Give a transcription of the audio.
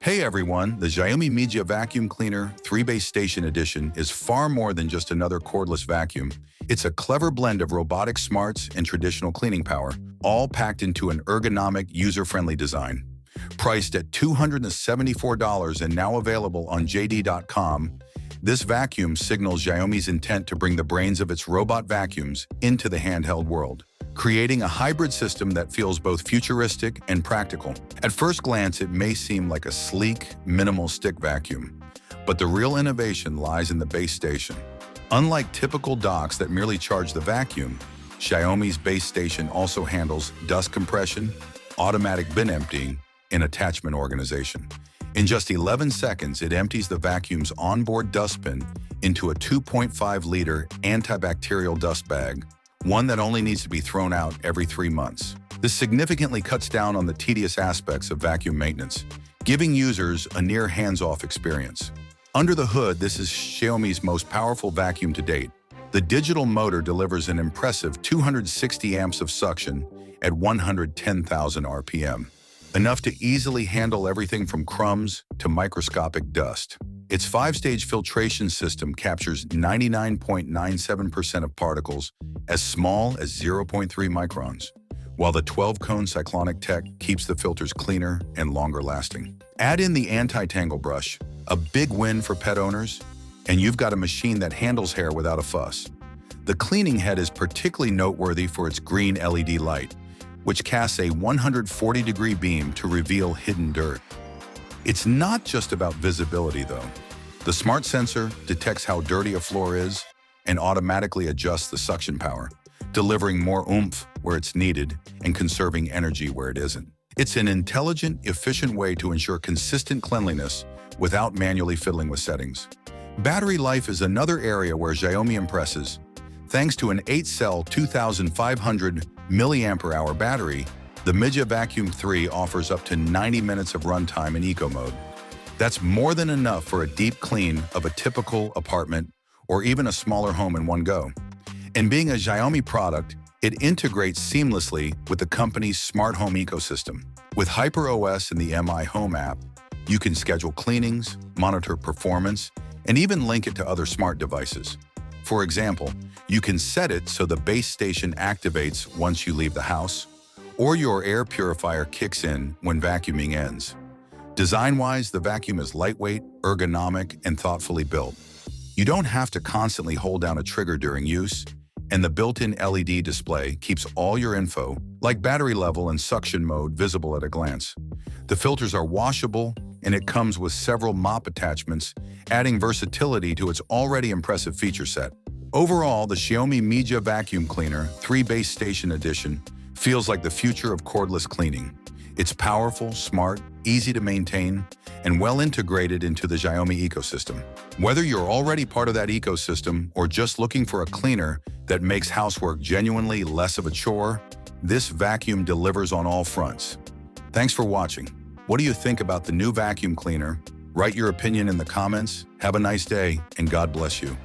Hey everyone, the Xiaomi Mijia Vacuum Cleaner 3-Base Station Edition is far more than just another cordless vacuum. It's a clever blend of robotic smarts and traditional cleaning power, all packed into an ergonomic, user-friendly design. Priced at $274 and now available on JD.com, this vacuum signals Xiaomi's intent to bring the brains of its robot vacuums into the handheld world, creating a hybrid system that feels both futuristic and practical. At first glance, it may seem like a sleek, minimal stick vacuum, but the real innovation lies in the base station. Unlike typical docks that merely charge the vacuum, Xiaomi's base station also handles dust compression, automatic bin emptying, and attachment organization. In just 11 seconds, it empties the vacuum's onboard dustbin into a 2.5-liter antibacterial dust bag, one that only needs to be thrown out every 3 months. This significantly cuts down on the tedious aspects of vacuum maintenance, giving users a near hands-off experience. Under the hood, this is Xiaomi's most powerful vacuum to date. The digital motor delivers an impressive 260 amps of suction at 110,000 RPM, enough to easily handle everything from crumbs to microscopic dust. Its 5-stage filtration system captures 99.97% of particles as small as 0.3 microns, while the 12-cone cyclonic tech keeps the filters cleaner and longer lasting. Add in the anti-tangle brush, a big win for pet owners, and you've got a machine that handles hair without a fuss. The cleaning head is particularly noteworthy for its green LED light, which casts a 140-degree beam to reveal hidden dirt. It's not just about visibility, though. The smart sensor detects how dirty a floor is and automatically adjusts the suction power, delivering more oomph where it's needed and conserving energy where it isn't. It's an intelligent, efficient way to ensure consistent cleanliness without manually fiddling with settings. Battery life is another area where Xiaomi impresses. Thanks to an 8-cell 2,500 mAh battery, the Mijia Vacuum 3 offers up to 90 minutes of runtime in eco mode. That's more than enough for a deep clean of a typical apartment or even a smaller home in one go. And being a Xiaomi product, it integrates seamlessly with the company's smart home ecosystem. With HyperOS and the Mi Home app, you can schedule cleanings, monitor performance, and even link it to other smart devices. For example, you can set it so the base station activates once you leave the house, or your air purifier kicks in when vacuuming ends. Design-wise, the vacuum is lightweight, ergonomic, and thoughtfully built. You don't have to constantly hold down a trigger during use, and the built-in LED display keeps all your info, like battery level and suction mode, visible at a glance. The filters are washable, and it comes with several mop attachments, adding versatility to its already impressive feature set. Overall, the Xiaomi Mijia Vacuum Cleaner 3-Base Station Edition feels like the future of cordless cleaning. It's powerful, smart, easy to maintain, and well integrated into the Xiaomi ecosystem. Whether you're already part of that ecosystem or just looking for a cleaner that makes housework genuinely less of a chore, this vacuum delivers on all fronts. Thanks for watching. What do you think about the new vacuum cleaner? Write your opinion in the comments. Have a nice day, and God bless you.